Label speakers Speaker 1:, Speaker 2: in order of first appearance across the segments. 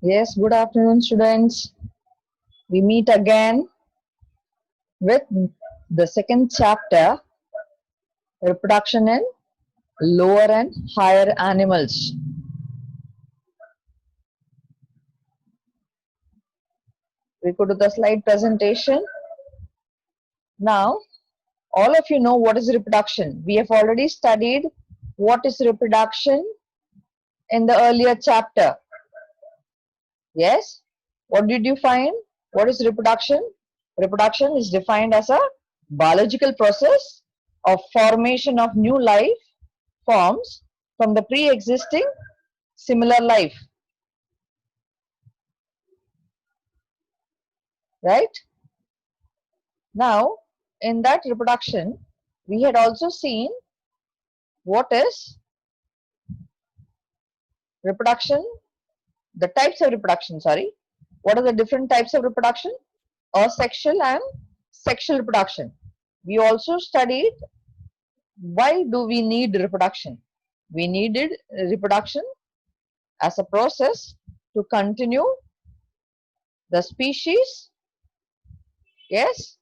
Speaker 1: Yes, good afternoon, students. We meet again with the second chapter, reproduction in lower and higher animals. We go to the slide presentation. Now, all of you know what is reproduction. We have already studied what is reproduction in the earlier chapter. Yes? What did you find? What is reproduction? Reproduction is defined as a biological process of formation of new life forms from the pre-existing similar life, right? Now, in that reproduction, we had also seen what is reproduction, the types of reproduction, sorry. What are the different types of reproduction? Asexual and sexual reproduction. We also studied why do we need reproduction. We needed reproduction as a process to continue the species. Yes,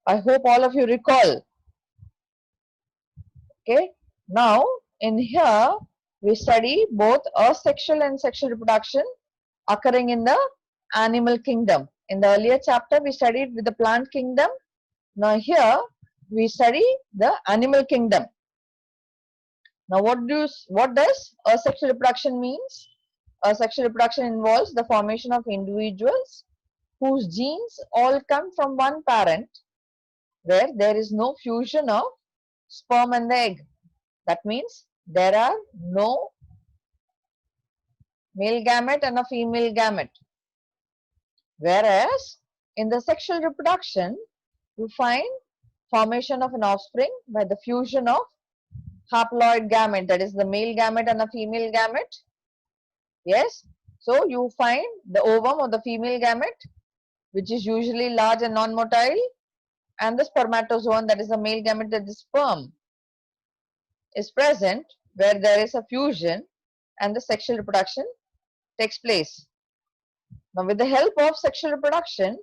Speaker 1: I hope all of you recall. Okay, now in here we study both asexual and sexual reproduction occurring in the animal kingdom. In the earlier chapter we studied with the plant kingdom. Now here we study the animal kingdom. Now what does asexual reproduction means? Asexual reproduction involves the formation of individuals whose genes all come from one parent, where there is no fusion of sperm and the egg. That means there are no male gamete and a female gamete. Whereas in the sexual reproduction, you find formation of an offspring by the fusion of haploid gamete, that is the male gamete and a female gamete. Yes, so you find the ovum of the female gamete, which is usually large and non-motile, and the spermatozoon, that is the male gamete, that is sperm, is present, where there is a fusion and the sexual reproduction takes place. Now, with the help of sexual reproduction,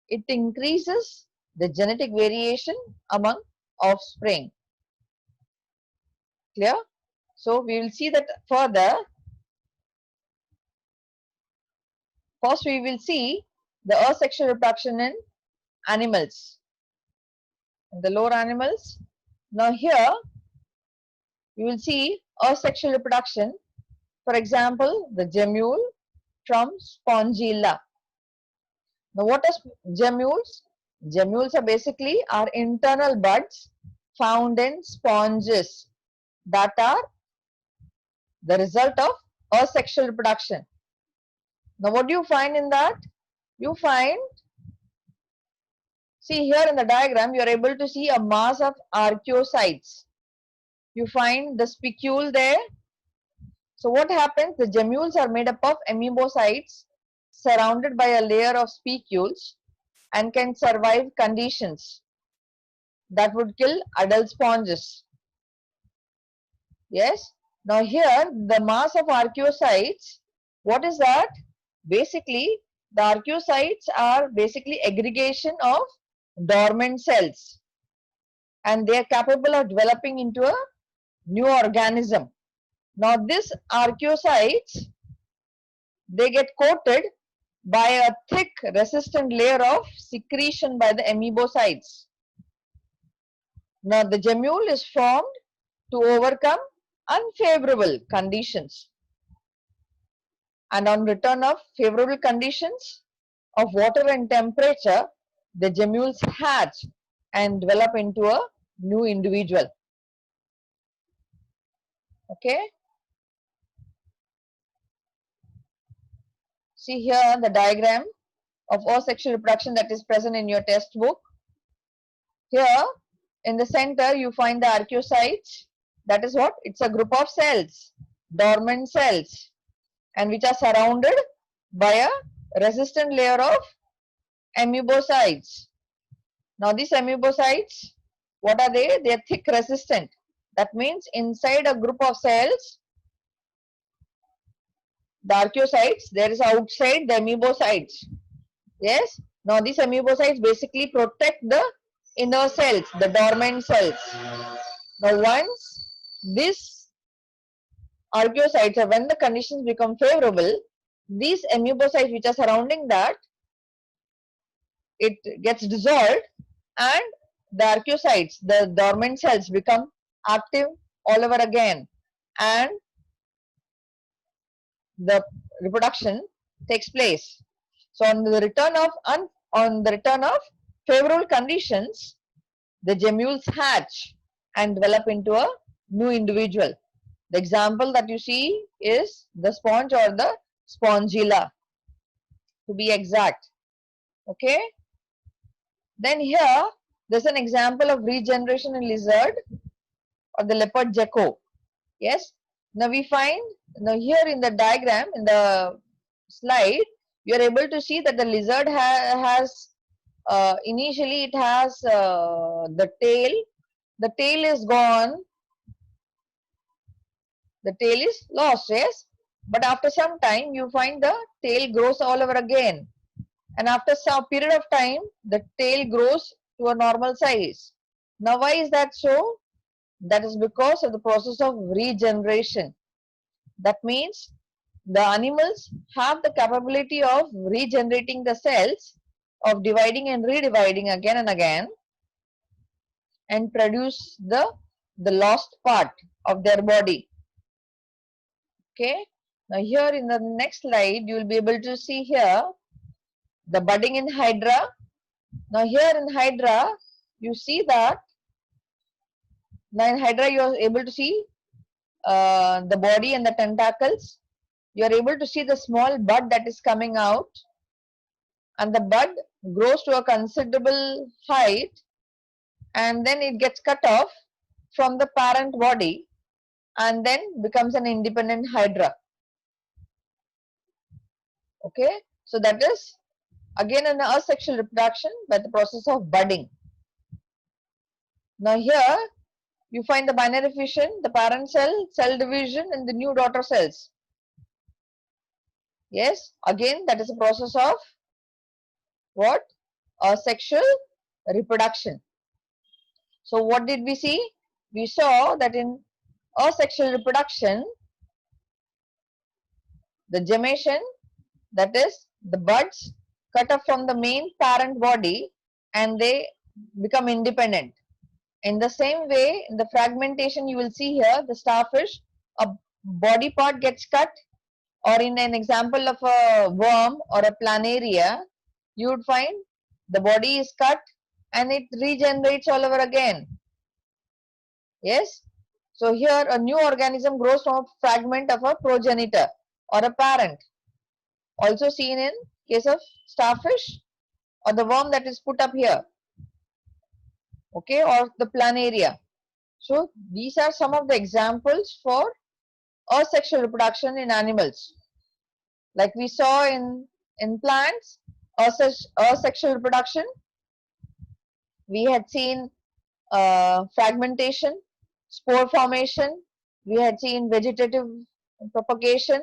Speaker 1: it increases the genetic variation among offspring. Clear? So, we will see that further. First, we will see the asexual reproduction in animals, in the lower animals. Now, here you will see asexual reproduction. For example, the gemule from Spongilla. Now, what are gemmules? Gemmules are basically our internal buds found in sponges that are the result of asexual reproduction. Now, what do you find in that? You find, see here in the diagram, you are able to see a mass of archaeocytes. You find the spicule there. So, what happens? The gemmules are made up of amoebocytes surrounded by a layer of spicules and can survive conditions that would kill adult sponges. Yes. Now here the mass of archaeocytes, what is that? Basically the archaeocytes are basically aggregation of dormant cells, and they are capable of developing into a new organism. Now this archaeocytes, they get coated by a thick resistant layer of secretion by the amoebocytes. Now the gemmule is formed to overcome unfavorable conditions, and on return of favorable conditions of water and temperature, the gemmules hatch and develop into a new individual. Okay, see here the diagram of asexual reproduction that is present in your textbook. Here in the center you find the archaeocytes. That is what? It's a group of cells, dormant cells, and which are surrounded by a resistant layer of amoebocytes. Now these amoebocytes, what are they? They are thick resistant. That means inside a group of cells, The archaeocytes, there is outside the amoebocytes. Yes. Now these amoebocytes basically protect the inner cells, the dormant cells. Now once this archaeocytes, or when the conditions become favorable, these amoebocytes which are surrounding that, it gets dissolved, and the archaeocytes, the dormant cells, become active all over again, and the reproduction takes place. So on the return of favorable conditions, the gemmules hatch and develop into a new individual. The example that you see is the sponge or the spongilla, to be exact. Okay. Then here there's an example of regeneration in lizard or the leopard gecko. Yes. Now we find, now here in the diagram, in the slide, you are able to see that the lizard has initially it has the tail. The tail is gone. The tail is lost. Yes. But after some time, you find the tail grows all over again. And after some period of time, the tail grows to a normal size. Now, why is that so? That is because of the process of regeneration. That means the animals have the capability of regenerating the cells, of dividing and redividing again and again, and produce the lost part of their body. Okay. Now here in the next slide, you will be able to see here the budding in hydra. Now here in hydra, you see that now in hydra you are able to see the body and the tentacles. You are able to see the small bud that is coming out, and the bud grows to a considerable height, and then it gets cut off from the parent body and then becomes an independent hydra. Okay, so that is again an asexual reproduction by the process of budding. Now here you find the binary fission, the parent cell, cell division, and the new daughter cells. Yes, again that is a process of what? Asexual reproduction. So what did we see? We saw that in asexual reproduction, the gemmation, that is the buds, cut off from the main parent body and they become independent. In the same way, in the fragmentation, you will see here the starfish, a body part gets cut, or in an example of a worm or a planaria, you would find the body is cut and it regenerates all over again. Yes. So here a new organism grows from a fragment of a progenitor or a parent. Also seen in case of starfish or the worm that is put up here. Okay, or the planaria. So these are some of the examples for asexual reproduction in animals. Like we saw in plants, asexual reproduction. We had seen fragmentation, spore formation. We had seen vegetative propagation,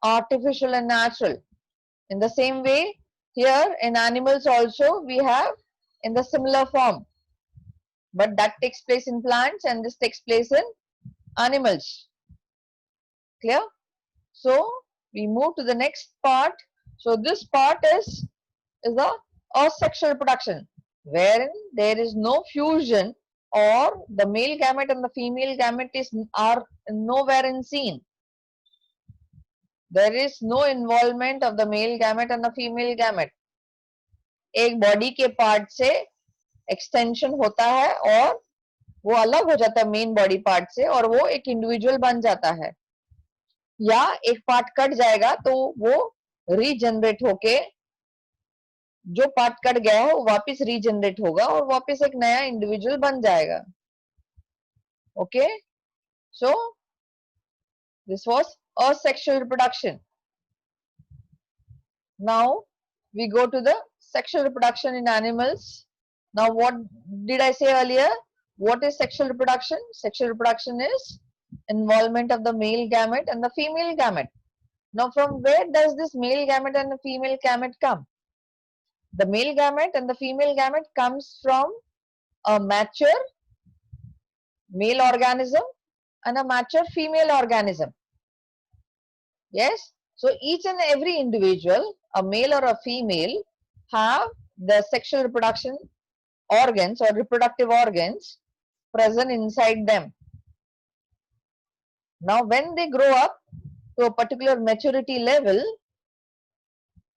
Speaker 1: artificial and natural. In the same way, here in animals also we have in the similar form. But that takes place in plants and this takes place in animals. Clear? So we move to the next part. So this part is the asexual reproduction, wherein there is no fusion, or the male gamete and the female gamete are nowhere in seen. There is no involvement of the male gamete and the female gamete. एक body के part से extension होता है और वो अलग हो जाता है मेन बॉडी पार्ट से और वो एक इंडिविजुअल बन जाता है, या एक पार्ट कट जाएगा तो वो रीजनरेट होके जो पार्ट कट गया है वो वापस रीजनरेट होगा और वापस एक नया इंडिविजुअल बन जाएगा. Okay, so this was asexual reproduction. Now we go to the sexual reproduction in animals. Now what did I say earlier? What is sexual reproduction? Sexual reproduction is involvement of the male gamete and the female gamete. Now, from where does this male gamete and the female gamete come? The male gamete and the female gamete comes from a mature male organism and a mature female organism. Yes. So each and every individual, a male or a female, have the sexual reproduction organs or reproductive organs present inside them. Now, when they grow up to a particular maturity level,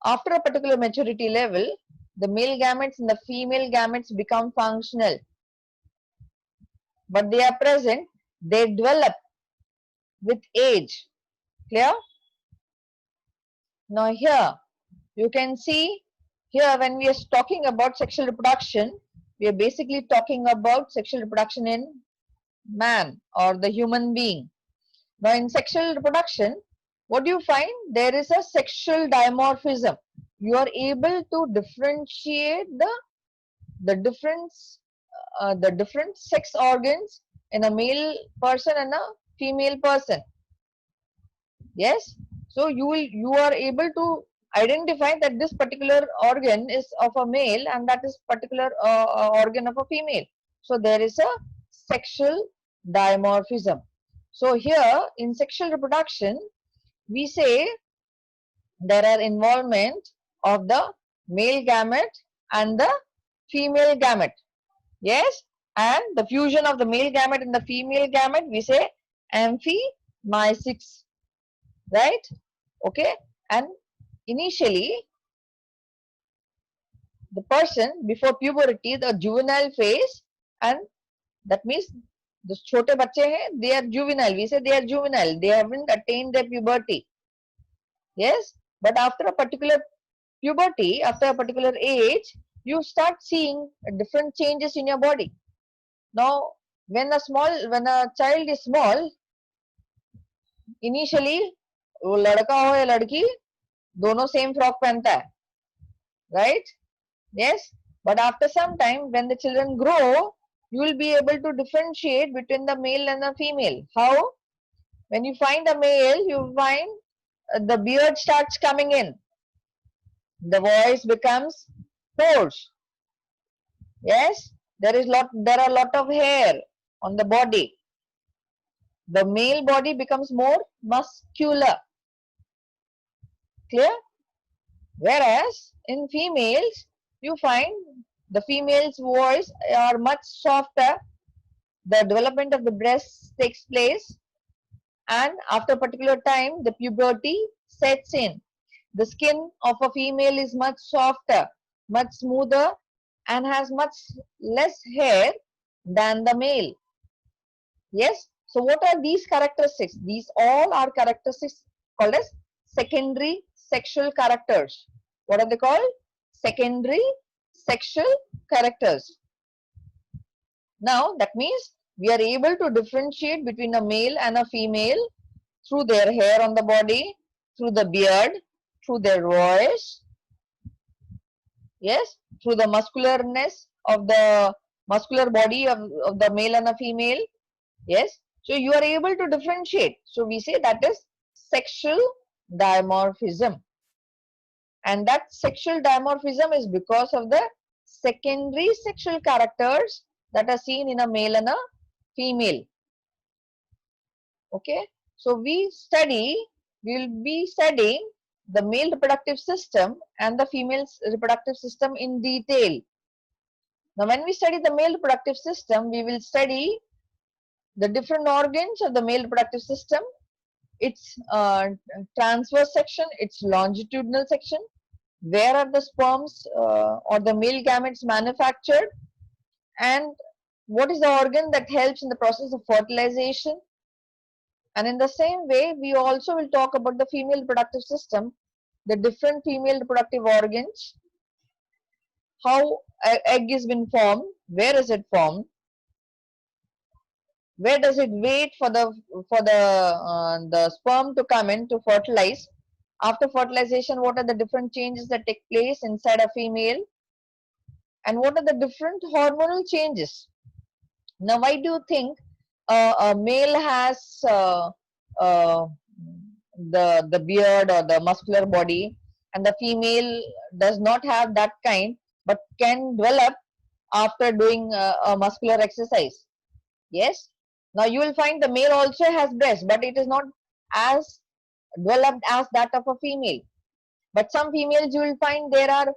Speaker 1: after a particular maturity level, the male gametes and the female gametes become functional. But they are present, they develop with age. Clear? Now here, you can see here when we are talking about sexual reproduction, we are basically talking about sexual reproduction in man or the human being. Now in sexual reproduction, what do you find? There is a sexual dimorphism. You are able to differentiate the different sex organs in a male person and a female person. Yes. So you are able to identify that this particular organ is of a male and that is particular organ of a female. So there is a sexual dimorphism. So here in sexual reproduction, we say there are involvement of the male gamete and the female gamete. Yes, and the fusion of the male gamete and the female gamete, we say amphimysis, right? Okay, and initially the person before puberty, the juvenile phase, and that means the छोटे बच्चे हैं, they are juvenile. We say they are juvenile. They haven't attained their puberty. Yes, but after a particular puberty, after a particular age, you start seeing different changes in your body. Now, when a child is small, initially वो लड़का हो या लड़की दोनों same frock पहनता है, right? Yes, but after some time when the children grow, you will be able to differentiate between the male and the female. How? When you find a male, you find the beard starts coming in, the voice becomes hoarse. Yes, there are a lot of hair on the body. The male body becomes more muscular. Clear? Whereas in females, you find the female's voice are much softer. The development of the breast takes place, and after a particular time, the puberty sets in. The skin of a female is much softer, much smoother, and has much less hair than the male. Yes. So what are these characteristics? These all are characteristics called as secondary sexual characters. What are they called? Secondary sexual characters. Now that means we are able to differentiate between a male and a female through their hair on the body, through the beard, through their voice, yes, through the muscularness of the muscular body of the male and a female. Yes, so you are able to differentiate. So we say that is sexual dimorphism, and that sexual dimorphism is because of the secondary sexual characters that are seen in a male and a female. Okay, so we will be studying the male reproductive system and the female reproductive system in detail. Now when we study the male reproductive system, we will study the different organs of the male reproductive system, its transverse section, its longitudinal section, where are the sperms or the male gametes manufactured, and what is the organ that helps in the process of fertilization. And in the same way, we also will talk about the female reproductive system, the different female reproductive organs, how egg is been formed, where is it formed, where does it wait for the sperm to come in to fertilize. After fertilization, what are the different changes that take place inside a female, and what are the different hormonal changes. Now why do you think a male has the beard or the muscular body, and the female does not have that kind, but can develop after doing a muscular exercise. Yes. Now you will find the male also has breast, but it is not as developed as that of a female. But some females you will find there are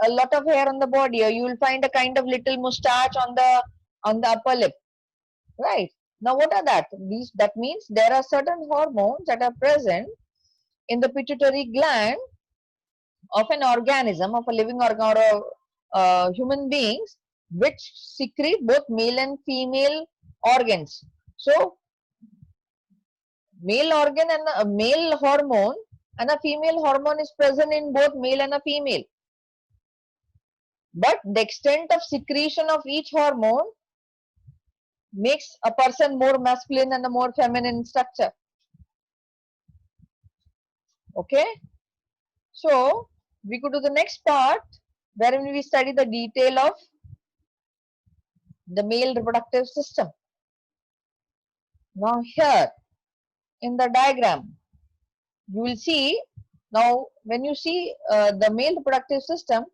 Speaker 1: a lot of hair on the body, or you will find a kind of little mustache on the upper lip. Right. Now what are that? These, that means there are certain hormones that are present in the pituitary gland of an organism, of a living organ, or a human beings, which secrete both male and female organs. So male organ and a male hormone and a female hormone is present in both male and a female. But the extent of secretion of each hormone makes a person more masculine and a more feminine structure. Okay. So we go to the next part wherein we study the detail of the male reproductive system. Now here in the diagram, you will see, now when you see the male reproductive system,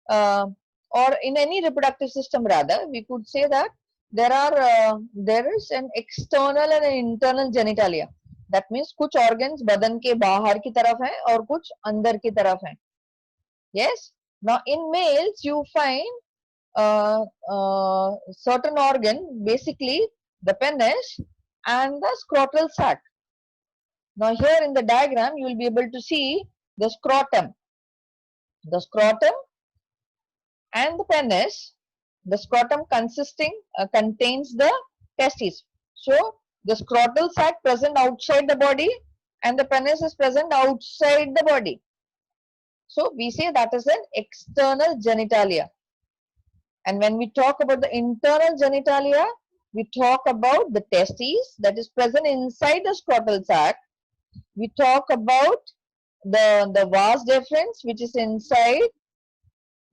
Speaker 1: or in any reproductive system rather, we could say that there is an external and an internal genitalia. That means कुछ organs बदन के बाहर की तरफ हैं और कुछ अंदर की तरफ हैं. Yes. Now in males you find certain organ, basically the penis and the scrotal sac. Now here in the diagram you will be able to see the scrotum. The scrotum and the penis. The scrotum contains the testes. So the scrotal sac present outside the body and the penis is present outside the body. So we say that is an external genitalia. And when we talk about the internal genitalia, we talk about the testes that is present inside the scrotal sac. We talk about the vas deferens, which is inside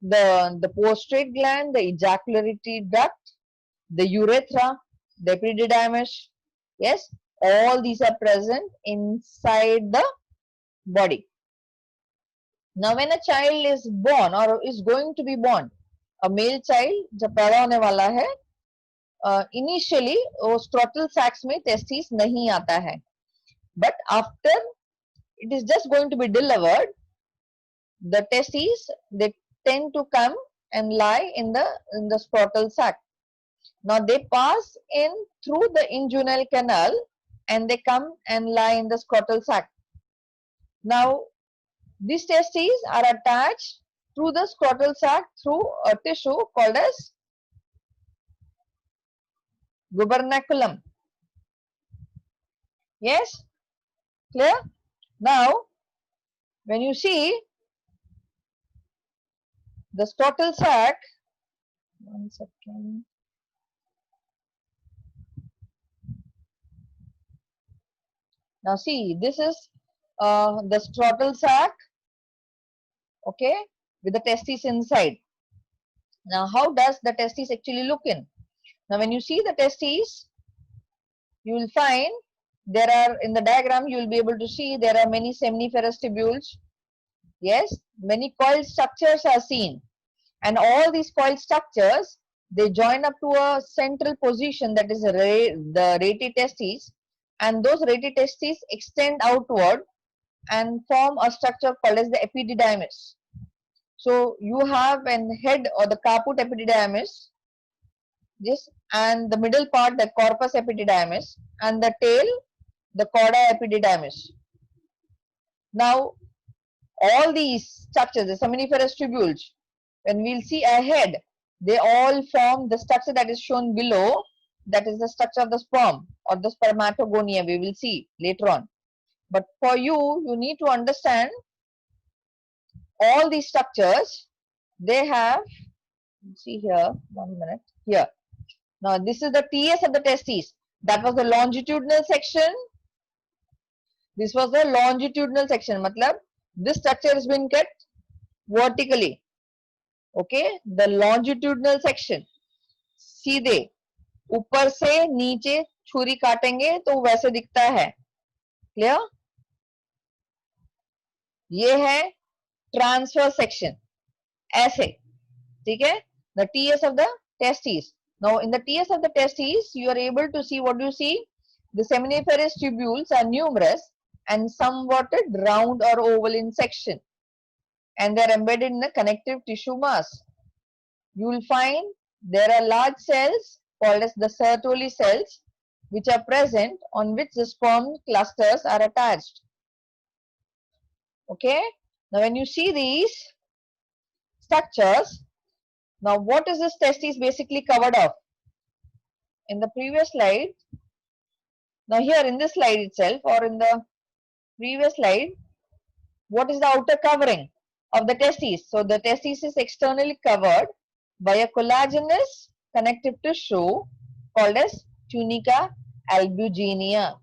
Speaker 1: the prostrate gland, the ejaculatory duct, the urethra, the epididymis. Yes, all these are present inside the body. Now when a child is born or is going to be born, a male child जब पैदा होने वाला है, initially वो scrotal sacs में testes नहीं आता है, but after it is just going to be delivered, the testes, they tend to come and lie in the scrotal sac. Now they pass in through the inguinal canal and they come and lie in the scrotal sac. Now these testes are attached through the scrotal sac through a tissue called as gubernaculum. Yes, clear? Now when you see the scrotal sac, one second. Now see, this is the scrotal sac, okay, with the testes inside. Now how does the testes actually look in? Now when you see the testes, you will find there are, in the diagram you will be able to see there are many seminiferous tubules. Yes, many coiled structures are seen, and all these coiled structures, they join up to a central position, that is the rete testes, and those rete testes extend outward and form a structure called as the epididymis. So you have an head or the caput epididymis, yes, and the middle part the corpus epididymis, and the tail the cauda epididymis. Now all these structures, the seminiferous tubules, when we'll see a head, they all form the structure that is shown below, that is the structure of the sperm or the spermatogonia, we will see later on. But for you, you need to understand all these structures, they have, see here, 1 minute, here. Now this is the TS of the testes. That was the longitudinal section. This was the longitudinal section. Matlab, this structure has been kept vertically. Okay, the longitudinal section. सीधे ऊपर से नीचे छुरी काटेंगे तो वैसे दिखता है. Clear? ये है ट्रांसफर सेक्शन, ऐसे, ठीक है. The TS of the testes. Now in the TS of the testes, you are able to see, what do you see? The seminiferous tubules are numerous and somewhat round or oval in section, and they are embedded in the connective tissue mass. You will find there are large cells called as the Sertoli cells, which are present on which the sperm clusters are attached. Okay. Now when you see these structures, now what is this testis basically covered of? In the previous slide, now here in this slide itself, or in the previous slide, what is the outer covering of the testes? So the testis is externally covered by a collagenous connective tissue called as tunica albuginea.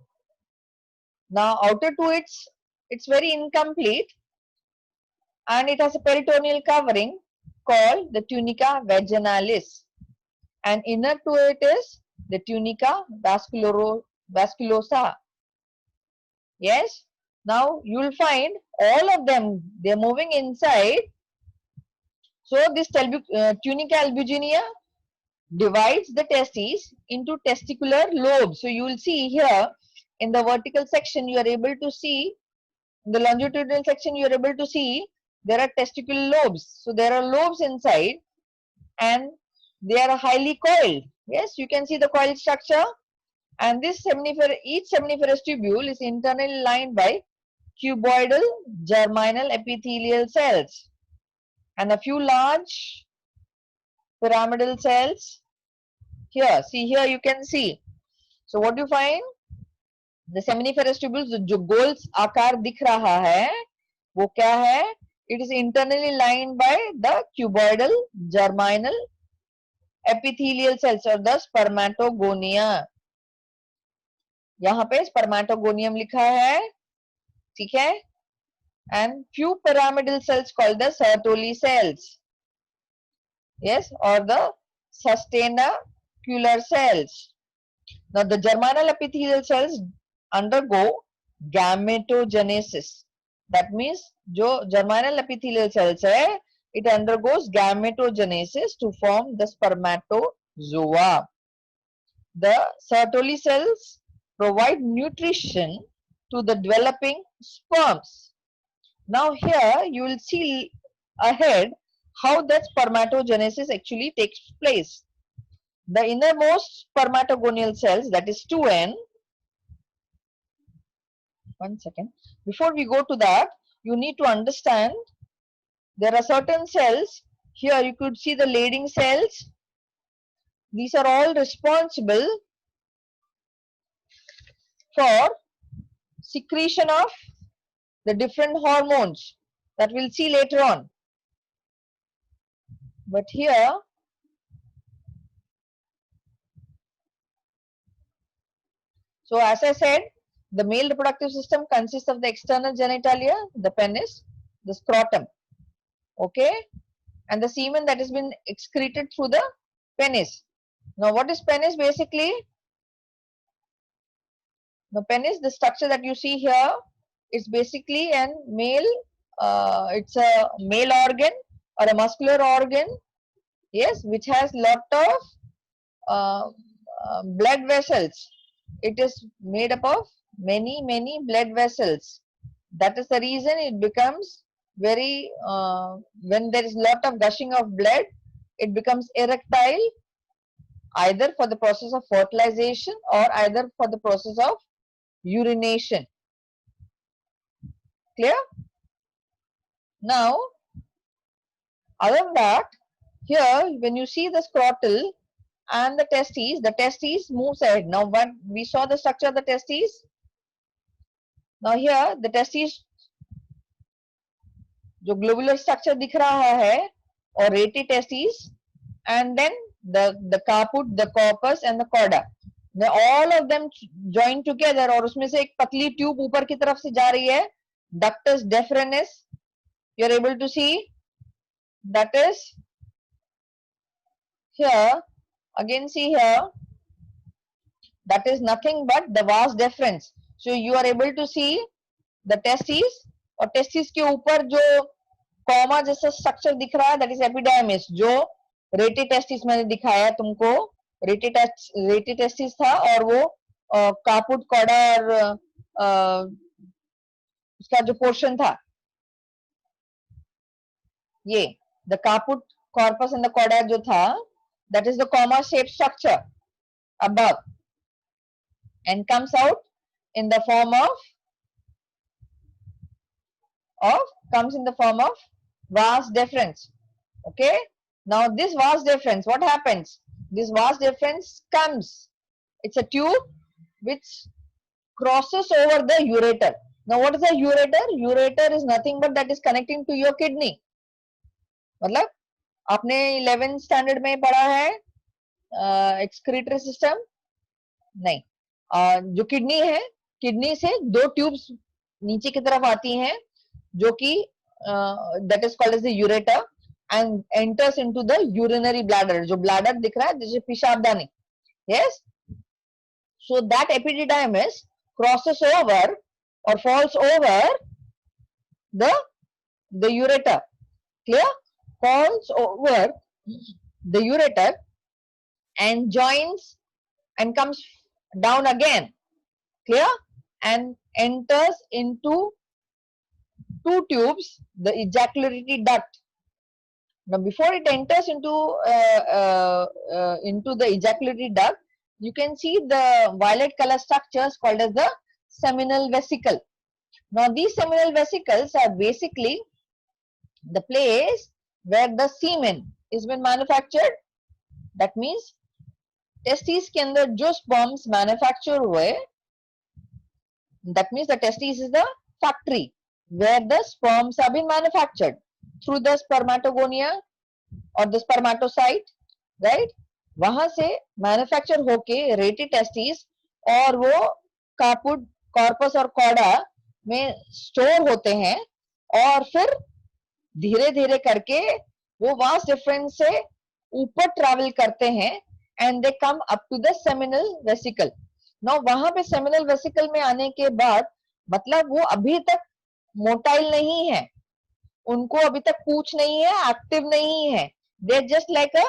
Speaker 1: Now outer to it's very incomplete, and it has a peritoneal covering called the tunica vaginalis, and inner to it is the tunica vasculosa. Yes. Now you will find all of them, they're moving inside. So this tunica albuginea divides the testes into testicular lobes. So you will see here in the vertical section, you are able to see, in the longitudinal section, you are able to see there are testicular lobes. So there are lobes inside and they are highly coiled. Yes, you can see the coil structure. And this each seminiferous tubule is internally lined by cuboidal germinal epithelial cells and a few large pyramidal cells here. See here, you can see. So what do you find? The seminiferous tubules, जो गोल आकार दिख रहा है वो क्या है? It is internally lined by the cuboidal germinal epithelial cells or the spermatogonia. यहाँ पे spermatogonium लिखा है, ठीक है, and few pyramidal cells called the Sertoli cells. Yes, or the sustainacular cells. Now the germinal epithelial cells undergo gametogenesis. That means जो germinal epithelial cells है, it undergoes gametogenesis to form the spermatozoa. The Sertoli cells provide nutrition to the developing sperms. Now here you will see ahead how that spermatogenesis actually takes place. The innermost spermatogonial cells, that is 2N. One second. Before we go to that, you need to understand there are certain cells. Here you could see the Leydig cells. These are all responsible for secretion of the different hormones that we'll see later on. But here, so as I said, the male reproductive system consists of the external genitalia, the penis, the scrotum, okay, and the semen that has been excreted through the penis. Now what is penis basically? The penis, the structure that you see here, is basically an male, it's a male organ or a muscular organ, yes, which has lot of blood vessels. It is made up of many blood vessels. That is the reason it becomes very, when there is lot of gushing of blood, it becomes erectile, either for the process of fertilization or either for the process of urination. Clear? Now, other than that, here when you see the scrotal and the testes moves ahead. Now when we saw the structure of the testes, now here the testes, जो globular structure दिख रहा है, or rete testes, and then the caput, the corpus and the cauda. They all of them join together और उसमें से एक पतली tube ऊपर की तरफ से जा रही है, ductus deferens. You are able to see that is here. Again see here, that is nothing but the vas deferens. So you are able to see the testes, और टेस्टिस के ऊपर जो कॉमा जैसा स्ट्रक्चर दिख रहा है that is epidermis, जो रेटी टेस्टिस मैंने दिखाया तुमको। रेटी टेस्टिस था और वो कापुट कॉडा और उसका जो पोर्शन था ये the caput corpus and the cauda जो था that is the comma shape structure above and comes out in the form of vas deferens. Okay, now this vas deferens, what happens? This vas deferens comes, it's a tube which crosses over the ureter. Now what is a ureter? Ureter is nothing but that is connecting to your kidney. मतलब आपने 11th standard में पढ़ा है excretory system नहीं, जो kidney है, kidney से दो ट्यूब्स नीचे की तरफ आती हैं जो कि that is called as the ureter and enters into the urinary bladder, जो ब्लैडर दिख रहा है जैसे पेशाबदानी. Yes, so that epididymis crosses over or falls over the ureter. Clear? Falls over the ureter and joins and comes down again. Clear? And enters into two tubes, the ejaculatory duct. Now before it enters into the ejaculatory duct, you can see the violet color structures called as the seminal vesicle. Now these seminal vesicles are basically the place where the semen is been manufactured. That means testes के अंदर जो sperms manufacture हुए, that means the testes is the factory where the sperms have been manufactured through the spermatogonia or the spermatocyte, right? वहां से manufacture होके रेटी testis और वो कापुट कॉर्पस और कॉडा में स्टोर होते हैं और फिर धीरे धीरे करके वो वास डिफरेंस से ऊपर ट्रैवल करते हैं and they come up to the seminal vesicle. Now वहां पे सेमिनल वेसिकल में आने के बाद मतलब वो अभी तक मोटाइल नहीं है, उनको अभी तक पूछ नहीं है, एक्टिव नहीं है, they just like a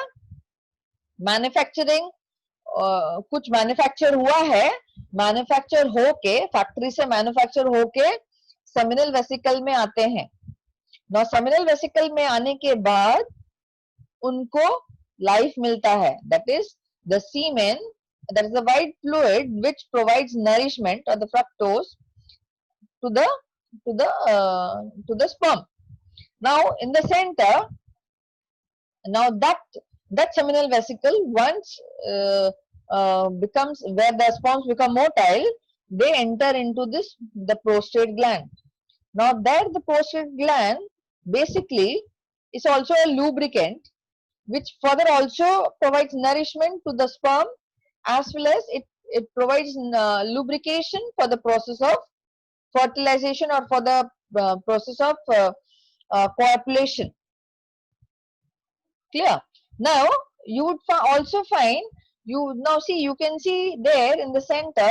Speaker 1: manufacturing. कुछ मैन्युफैक्चर हुआ है, मैन्युफैक्चर होके फैक्ट्री से मैन्युफैक्चर होके सेमिनल वेसिकल में आते हैं. नाउ सेमिनल वेसिकल में आने के बाद उनको लाइफ मिलता है, that is the semen, that is the white fluid which provides nourishment or the fructose to the sperm. Now in the center, now that seminal vesicle once becomes where the sperms become motile, they enter into the prostate gland. Now there the prostate gland basically is also a lubricant which further also provides nourishment to the sperm, as well as it provides lubrication for the process of fertilization or for the process of copulation. Clear? Now you would also find, you now see, you can see there in the center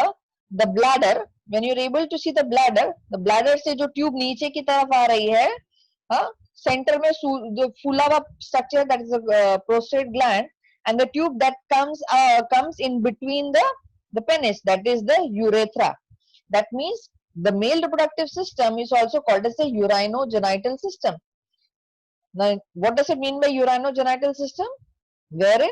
Speaker 1: the bladder. When you're able to see the bladder से जो tube नीचे की तरफ आ रही है, centre में जो फूला हुआ structure that is prostate gland, and the tube that comes in between the penis, that is the urethra. That means the male reproductive system is also called as the urinogenital system. Now what does it mean by urinogenital system? Wherein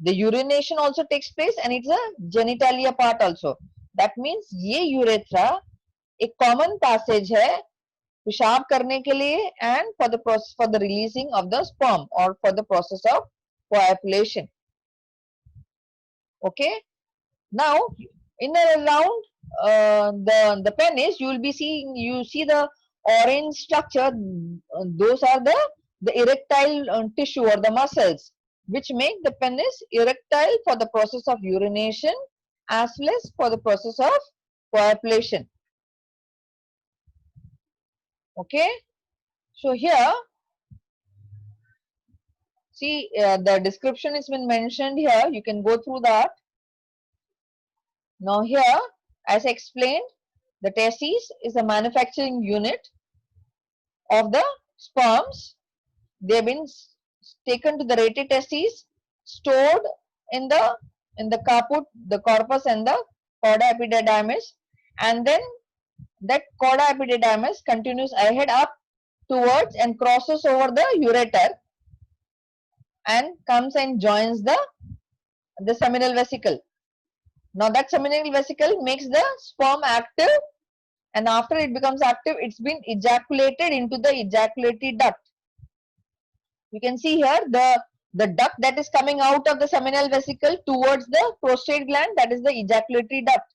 Speaker 1: the urination also takes place and it's a genitalia part also. That means ये urethra एक common passage है पेशाब करने के लिए and for the process, for the releasing of the sperm or for the process of copulation. Okay, now in and around the penis you will be seeing, you see the orange structure, those are the erectile tissue or the muscles which make the penis erectile for the process of urination as well as for the process of copulation. Okay, so here see the description has been mentioned here, you can go through that. Now here, as I explained, the testes is a manufacturing unit of the sperms. They have been taken to the rete testes, stored in the caput, the corpus, and the chorda epididymis, and then that chorda epididymis continues ahead up towards and crosses over the ureter and comes and joins the seminal vesicle. Now that seminal vesicle makes the sperm active, and after it becomes active, it's been ejaculated into the ejaculatory duct. You can see here the duct that is coming out of the seminal vesicle towards the prostate gland, that is the ejaculatory duct.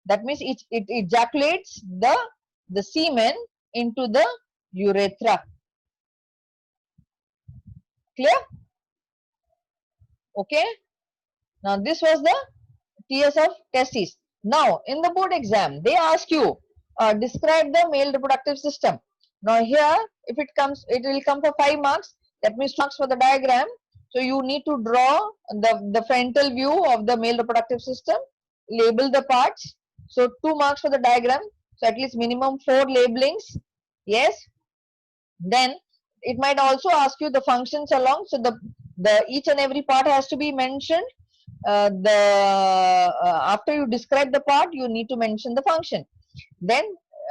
Speaker 1: That means it ejaculates the semen into the urethra. Clear? Okay. Now this was the TS of testes. Now in the board exam, they ask you describe the male reproductive system. Now here, if it comes, it will come for 5 marks. That means 2 marks for the diagram. So you need to draw the frontal view of the male reproductive system, label the parts. So 2 marks for the diagram. So at least minimum 4 labelings. Yes. Then it might also ask you the functions along. So the each and every part has to be mentioned. After you describe the part, you need to mention the function. Then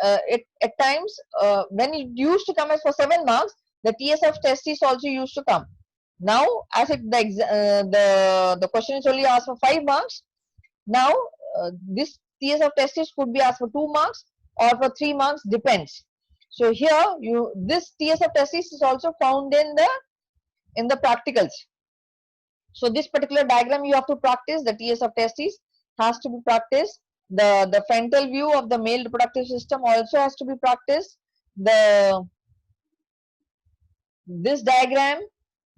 Speaker 1: at times when it used to come as for 7 marks, the TS of testes also used to come. Now as it the question is only asked for 5 marks, now this TS of testes could be asked for 2 marks or for 3 marks, depends. So here this TS of testes is also found in the practicals. So this particular diagram you have to practice. The TS of testes has to be practiced. The frontal view of the male reproductive system also has to be practiced. This diagram,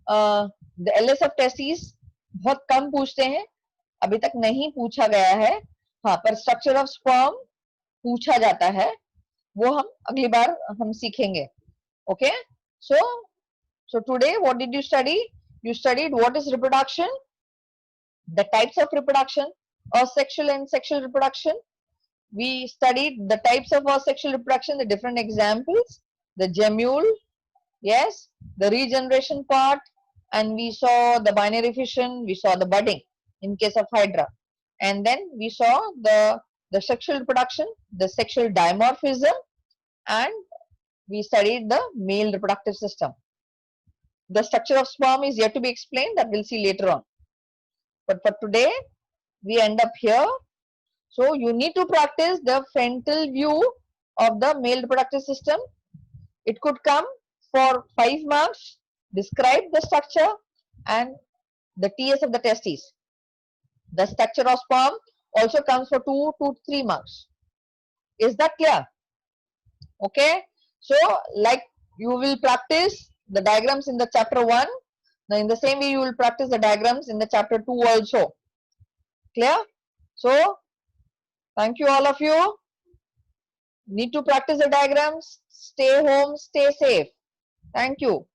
Speaker 1: the LS of testes बहुत कम पूछते हैं, अभी तक नहीं पूछा गया है. हाँ, पर स्ट्रक्चर ऑफ स्पर्म पूछा जाता है, वो हम अगली बार हम सीखेंगे. Okay, so today what did you study? You studied what is reproduction, the types of reproduction, asexual and sexual reproduction. We studied the types of asexual reproduction, the different examples, the gemule, yes, the regeneration part, and we saw the binary fission, we saw the budding in case of hydra, and then we saw the sexual reproduction, the sexual dimorphism, and we studied the male reproductive system. The structure of sperm is yet to be explained, that we'll see later on. But for today, we end up here. So you need to practice the frontal view of the male reproductive system. It could come for 5 marks. Describe the structure and the TS of the testes. The structure of sperm also comes for 2 to 3 marks. Is that clear? Okay. So like you will practice the diagrams in the chapter 1. Now in the same way you will practice the diagrams in the chapter 2 also. Clear? So thank you all of you. Need to practice the diagrams. Stay home, stay safe. Thank you.